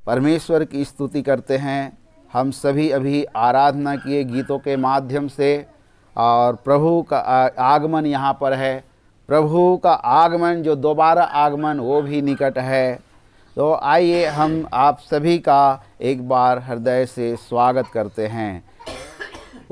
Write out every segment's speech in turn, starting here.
परमेश्वर की स्तुति करते हैं। हम सभी अभी आराधना किए गीतों के माध्यम से, और प्रभु का आगमन यहाँ पर है। प्रभु का आगमन, जो दोबारा आगमन, वो भी निकट है। तो आइए हम आप सभी का एक बार हृदय से स्वागत करते हैं।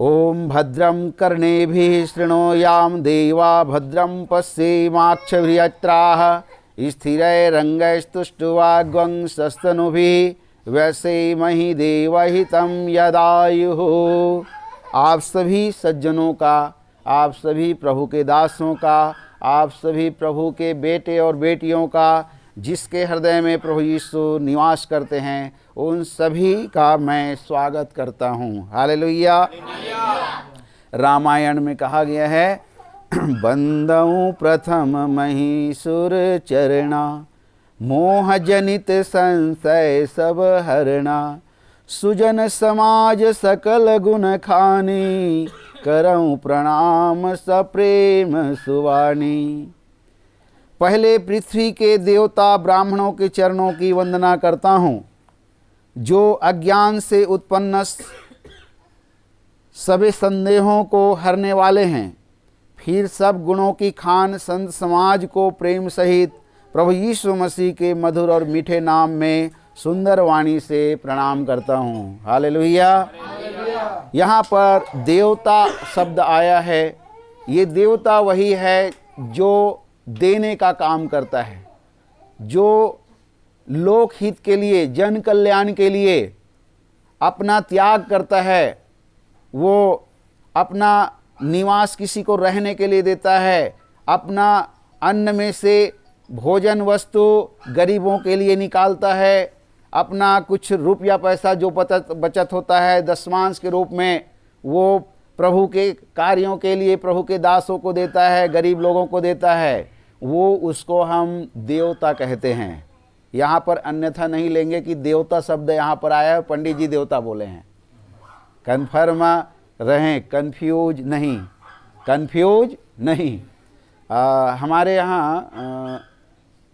ओम भद्रं कर्णेभिः शृणोयाम देवा भद्रं पश्येमाक्षभिर्यत्राः स्थिरैरङ्गैस्तुष्टुवाग्वं सस्तनुभिः व्यसेमहि देवहितं यदायुः। आप सभी सज्जनों का, आप सभी प्रभु के दासों का, आप सभी प्रभु के बेटे और बेटियों का, जिसके हृदय में प्रभु यीशु निवास करते हैं, उन सभी का मैं स्वागत करता हूँ। हालेलुया। रामायण में कहा गया है, बंदऊँ प्रथम महिषुर चरणा, मोह जनित संशय सब हरणा, सुजन समाज सकल गुण खानी, करऊँ प्रणाम सप्रेम सुवाणी। पहले पृथ्वी के देवता ब्राह्मणों के चरणों की वंदना करता हूँ, जो अज्ञान से उत्पन्न सभी संदेहों को हरने वाले हैं। फिर सब गुणों की खान संत समाज को प्रेम सहित प्रभु यीशु मसीह के मधुर और मीठे नाम में सुंदर वाणी से प्रणाम करता हूँ। हालेलुया। यहाँ पर देवता शब्द आया है। ये देवता वही है जो देने का काम करता है, जो लोक हित के लिए, जन कल्याण के लिए अपना त्याग करता है। वो अपना निवास किसी को रहने के लिए देता है, अपना अन्न में से भोजन वस्तु गरीबों के लिए निकालता है, अपना कुछ रुपया पैसा जो बचत होता है दशमांश के रूप में, वो प्रभु के कार्यों के लिए प्रभु के दासों को देता है, गरीब लोगों को देता है। वो उसको हम देवता कहते हैं। यहाँ पर अन्यथा नहीं लेंगे कि देवता शब्द यहाँ पर आया है, पंडित जी देवता बोले हैं। कन्फर्म रहें, कंफ्यूज नहीं, कंफ्यूज नहीं। हमारे यहाँ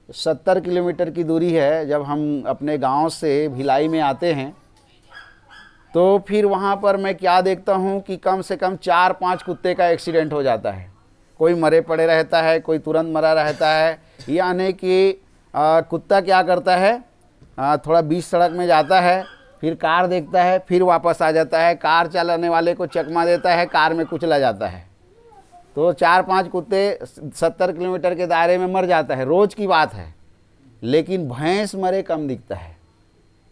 70 किलोमीटर की दूरी है। जब हम अपने गांव से भिलाई में आते हैं तो फिर वहाँ पर मैं क्या देखता हूँ कि कम से कम 4-5 कुत्ते का एक्सीडेंट हो जाता है। कोई मरे पड़े रहता है, कोई तुरंत मरा रहता है। यानी कि कुत्ता क्या करता है, थोड़ा बीच सड़क में जाता है, फिर कार देखता है, फिर वापस आ जाता है, कार चलाने वाले को चकमा देता है, कार में कुचला जाता है। तो 4-5 कुत्ते 70 किलोमीटर के दायरे में मर जाता है, रोज़ की बात है। लेकिन भैंस मरे कम दिखता है,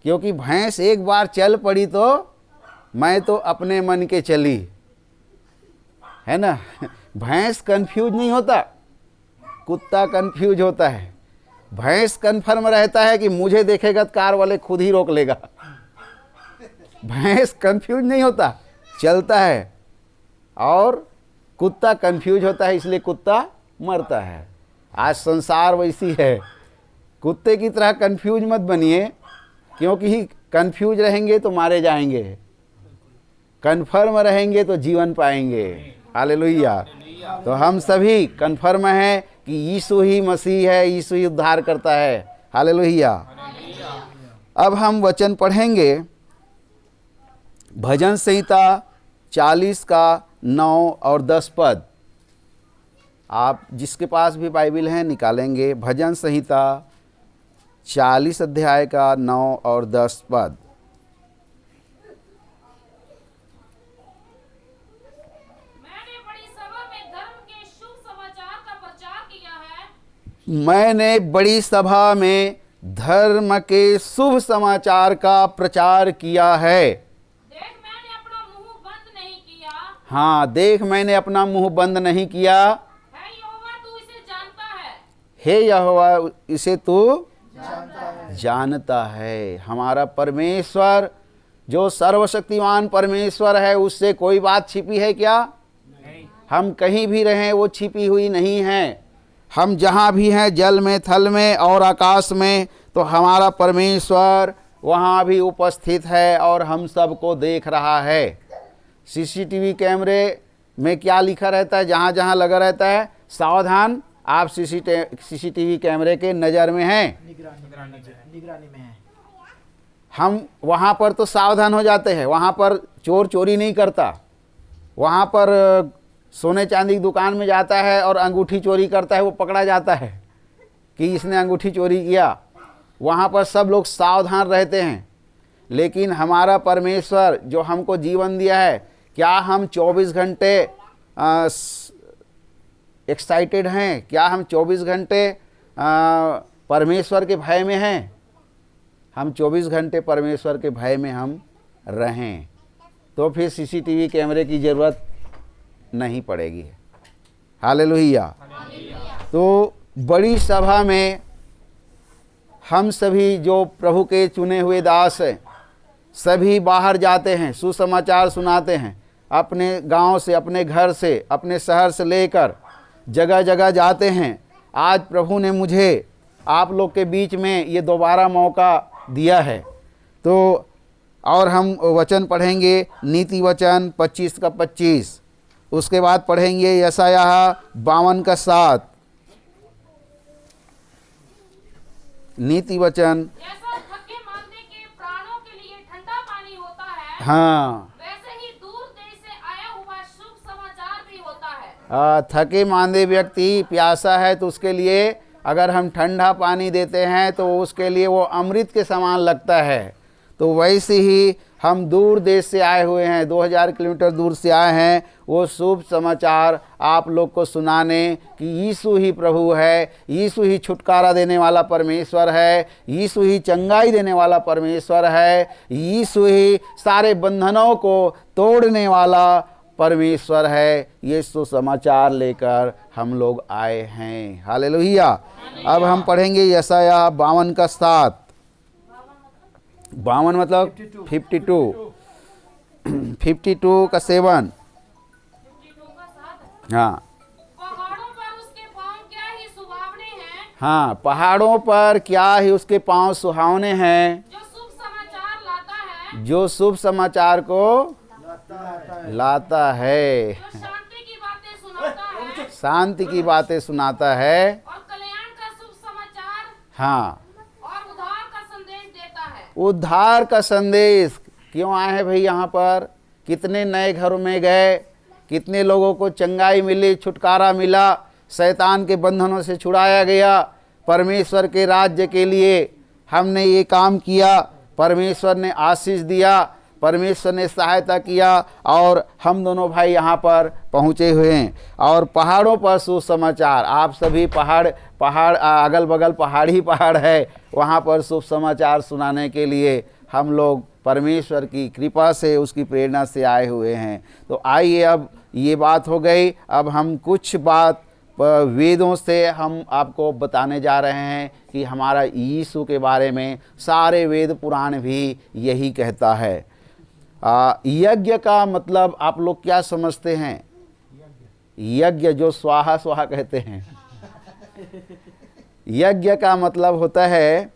क्योंकि भैंस एक बार चल पड़ी तो मैं तो अपने मन के चली, है ना। भैंस कंफ्यूज नहीं होता, कुत्ता कंफ्यूज होता है। भैंस कन्फर्म रहता है कि मुझे देखेगा तो कार वाले खुद ही रोक लेगा। भैंस कंफ्यूज नहीं होता, चलता है। और कुत्ता कंफ्यूज होता है, इसलिए कुत्ता मरता है। आज संसार वैसी है। कुत्ते की तरह कंफ्यूज मत बनिए, क्योंकि कंफ्यूज रहेंगे तो मारे जाएंगे, कन्फर्म रहेंगे तो जीवन पाएंगे। हालेलुया। तो हम सभी कन्फर्म हैं कि यीशु ही मसीह है, यीशु ही उद्धार करता है। हालेलुया। अब हम वचन पढ़ेंगे, भजन संहिता 40 का 9 और 10 पद। आप जिसके पास भी बाइबिल है निकालेंगे। भजन संहिता 40 अध्याय का 9 और 10 पद। मैंने बड़ी सभा में धर्म के शुभ समाचार का प्रचार किया है। देख मैंने अपना मुंह बंद नहीं किया। हाँ, देख मैंने अपना मुंह बंद नहीं किया। हे यहोवा तू इसे जानता है। हे यहोवा इसे तू जानता है। हमारा परमेश्वर जो सर्वशक्तिमान परमेश्वर है, उससे कोई बात छिपी है क्या? नहीं। हम कहीं भी रहें वो छिपी हुई नहीं है। हम जहाँ भी हैं, जल में, थल में और आकाश में, तो हमारा परमेश्वर वहाँ भी उपस्थित है और हम सबको देख रहा है। सीसीटीवी कैमरे में क्या लिखा रहता है? जहाँ जहाँ लगा रहता है, सावधान, आप सीसीटीवी कैमरे के नज़र में हैं, निगरानी में है। हम वहाँ पर तो सावधान हो जाते हैं, वहाँ पर चोर चोरी नहीं करता, वहाँ पर सोने चांदी की दुकान में जाता है और अंगूठी चोरी करता है, वो पकड़ा जाता है कि इसने अंगूठी चोरी किया। वहाँ पर सब लोग सावधान रहते हैं। लेकिन हमारा परमेश्वर जो हमको जीवन दिया है, क्या हम 24 घंटे एक्साइटेड हैं? क्या हम 24 घंटे परमेश्वर के भय में हैं? हम 24 घंटे परमेश्वर के भय में हम रहें तो फिर सीसीटीवी कैमरे की ज़रूरत नहीं पड़ेगी। हालेलुया। तो बड़ी सभा में हम सभी जो प्रभु के चुने हुए दास हैं, सभी बाहर जाते हैं, सुसमाचार सुनाते हैं। अपने गांव से, अपने घर से, अपने शहर से लेकर जगह जगह जाते हैं। आज प्रभु ने मुझे आप लोग के बीच में ये दोबारा मौका दिया है। तो और हम वचन पढ़ेंगे, नीति वचन 25 का 25, उसके बाद पढ़ेंगे यशायाह 52 का 7। नीति वचन, जैसा थके मांदे के प्राणों के लिए ठंडा पानी होता है, हाँ, वैसे ही दूर देश से आया हुआ शुभ समाचार भी होता है। थके मांदे व्यक्ति प्यासा है तो उसके लिए अगर हम ठंडा पानी देते हैं तो उसके लिए वो अमृत के समान लगता है। तो वैसे ही हम दूर देश से आए हुए हैं, 2000 किलोमीटर दूर से आए हैं, वो शुभ समाचार आप लोग को सुनाने कि यीशु ही प्रभु है, यीशु ही छुटकारा देने वाला परमेश्वर है, यीशु ही चंगाई देने वाला परमेश्वर है, यीशु ही सारे बंधनों को तोड़ने वाला परमेश्वर है। ये सुसमाचार लेकर हम लोग आए हैं। हालेलुया। अब हम पढ़ेंगे यशायाह 52 का 7। 52 मतलब 52 का 7। हाँ, पहाड़ों पर उसके पांव क्या ही सुहावने हैं, हाँ, पहाड़ों पर क्या ही उसके पांव सुहावने हैं, जो शुभ समाचार लाता है, जो शुभ समाचार को लाता है, जो शांति की बातें सुनाता है शांति की बातें सुनाता है, और कल्याण का शुभ समाचार हाँ, और उद्धार का संदेश देता है। उद्धार का संदेश। क्यों आए हैं भाई यहाँ पर? कितने नए घरों में गए, कितने लोगों को चंगाई मिली, छुटकारा मिला, शैतान के बंधनों से छुड़ाया गया। परमेश्वर के राज्य के लिए हमने ये काम किया, परमेश्वर ने आशीष दिया, परमेश्वर ने सहायता किया और हम दोनों भाई यहाँ पर पहुँचे हुए हैं। और पहाड़ों पर सुसमाचार, आप सभी पहाड़ अगल बगल पहाड़ ही पहाड़ है, वहाँ पर शुभ समाचार सुनाने के लिए हम लोग परमेश्वर की कृपा से, उसकी प्रेरणा से आए हुए हैं। तो आइए, अब ये बात हो गई, अब हम कुछ बात वेदों से हम आपको बताने जा रहे हैं कि हमारा यीशु के बारे में सारे वेद पुराण भी यही कहता है। यज्ञ का मतलब आप लोग क्या समझते हैं? यज्ञ जो स्वाहा स्वाहा कहते हैं, यज्ञ का मतलब होता है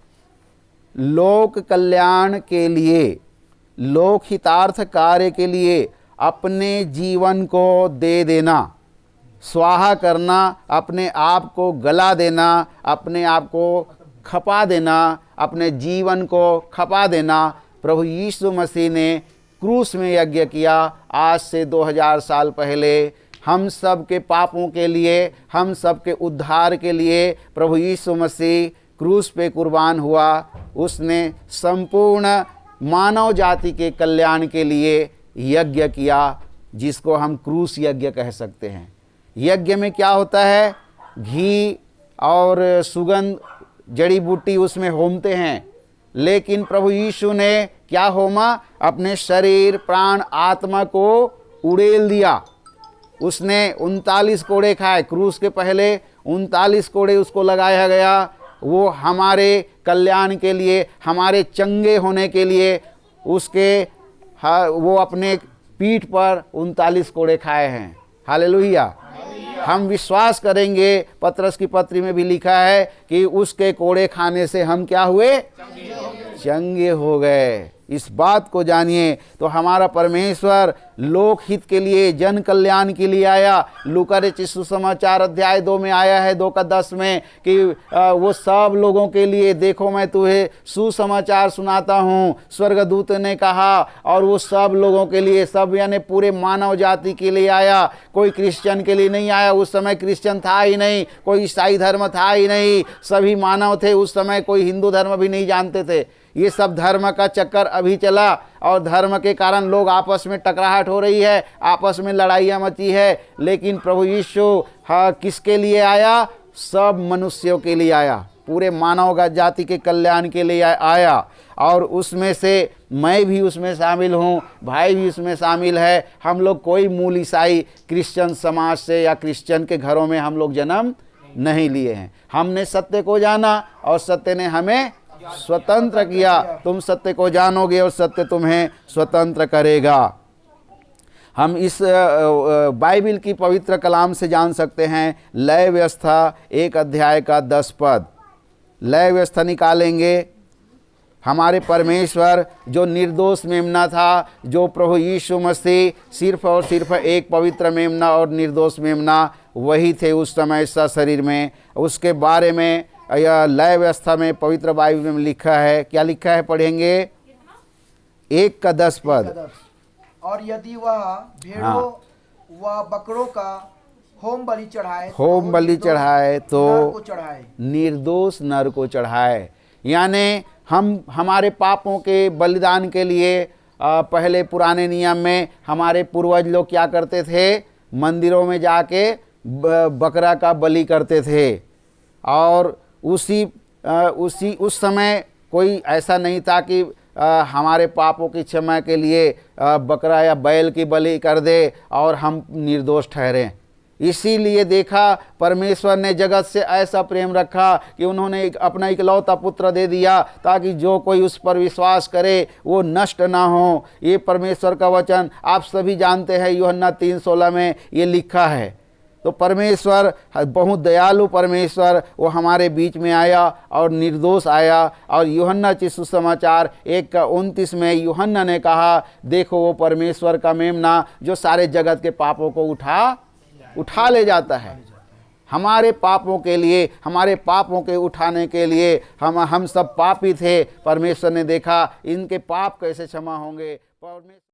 लोक कल्याण के लिए, लोक हितार्थ कार्य के लिए अपने जीवन को दे देना, स्वाहा करना, अपने आप को गला देना, अपने आप को खपा देना, अपने जीवन को खपा देना। प्रभु यीशु मसीह ने क्रूस में यज्ञ किया आज से 2000 साल पहले। हम सब के पापों के लिए, हम सब के उद्धार के लिए प्रभु यीशु मसीह क्रूस पे कुर्बान हुआ। उसने संपूर्ण मानव जाति के कल्याण के लिए यज्ञ किया, जिसको हम क्रूस यज्ञ कह सकते हैं। यज्ञ में क्या होता है? घी और सुगंध जड़ी बूटी उसमें होमते हैं, लेकिन प्रभु यीशु ने क्या होमा? अपने शरीर, प्राण, आत्मा को उड़ेल दिया। उसने 39 कोड़े खाए। क्रूस के पहले 39 कोड़े उसको लगाया गया। वो हमारे कल्याण के लिए, हमारे चंगे होने के लिए उसके वो अपने पीठ पर 39 कोड़े खाए हैं। हालेलुया। हम विश्वास करेंगे, पतरस की पत्री में भी लिखा है कि उसके कोड़े खाने से हम क्या हुए? चंगे हो गए। इस बात को जानिए। तो हमारा परमेश्वर लोक हित के लिए, जन कल्याण के लिए आया। लूका रचित सुसमाचार अध्याय 2 में आया है, 2:10 में, कि वो सब लोगों के लिए, देखो मैं तुम्हें सुसमाचार सुनाता हूँ, स्वर्गदूत ने कहा। और वो सब लोगों के लिए, सब यानी पूरे मानव जाति के लिए आया। कोई क्रिश्चियन के लिए नहीं आया, उस समय क्रिश्चियन था ही नहीं, कोई ईसाई धर्म था ही नहीं, सभी मानव थे उस समय। कोई हिंदू धर्म भी नहीं जानते थे। ये सब धर्म का चक्कर अभी चला, और धर्म के कारण लोग आपस में टकराहट हो रही है, आपस में लड़ाइयाँ मची है। लेकिन प्रभु यीशु किसके लिए आया? सब मनुष्यों के लिए आया, पूरे मानव जाति के कल्याण के लिए आया। और उसमें से मैं भी उसमें शामिल हूँ, भाई भी उसमें शामिल है। हम लोग कोई मूल ईसाई क्रिश्चियन समाज से या क्रिश्चियन के घरों में हम लोग जन्म नहीं लिए हैं। हमने सत्य को जाना और सत्य ने हमें स्वतंत्र किया। तुम सत्य को जानोगे और सत्य तुम्हें स्वतंत्र करेगा। हम इस बाइबिल की पवित्र कलाम से जान सकते हैं। लय व्यवस्था 1 अध्याय का 10 पद, लय व्यवस्था निकालेंगे। हमारे परमेश्वर जो निर्दोष मेमना था, जो प्रभु यीशु मसीह सिर्फ और सिर्फ एक पवित्र मेमना और निर्दोष मेमना वही थे उस समय शरीर में। उसके बारे में यह लय व्यवस्था में पवित्र बाइबल में लिखा है। क्या लिखा है? पढ़ेंगे 1 का 10 पद। और यदि वह भेड़ों व बकरों का होम बलि चढ़ाए, तो निर्दोष नर को चढ़ाए। यानी हमारे पापों के बलिदान के लिए पहले पुराने नियम में हमारे पूर्वज लोग क्या करते थे? मंदिरों में जाके बकरा का बलि करते थे। और उस समय कोई ऐसा नहीं था कि हमारे पापों की क्षमा के लिए बकरा या बैल की बलि कर दे और हम निर्दोष ठहरें। इसीलिए देखा, परमेश्वर ने जगत से ऐसा प्रेम रखा कि उन्होंने अपना इकलौता पुत्र दे दिया, ताकि जो कोई उस पर विश्वास करे वो नष्ट ना हो। ये परमेश्वर का वचन आप सभी जानते हैं, यूहन्ना 3:16 में ये लिखा है। तो परमेश्वर बहुत दयालु परमेश्वर वो हमारे बीच में आया और निर्दोष आया। और यूहन्ना रचित सुसमाचार 1:29 में यूहन्ना ने कहा, देखो वो परमेश्वर का मेमना जो सारे जगत के पापों को उठा ले जाता है। हमारे पापों के लिए, हमारे पापों के उठाने के लिए हम सब पापी थे। परमेश्वर ने देखा इनके पाप कैसे क्षमा होंगे। परमेश्वर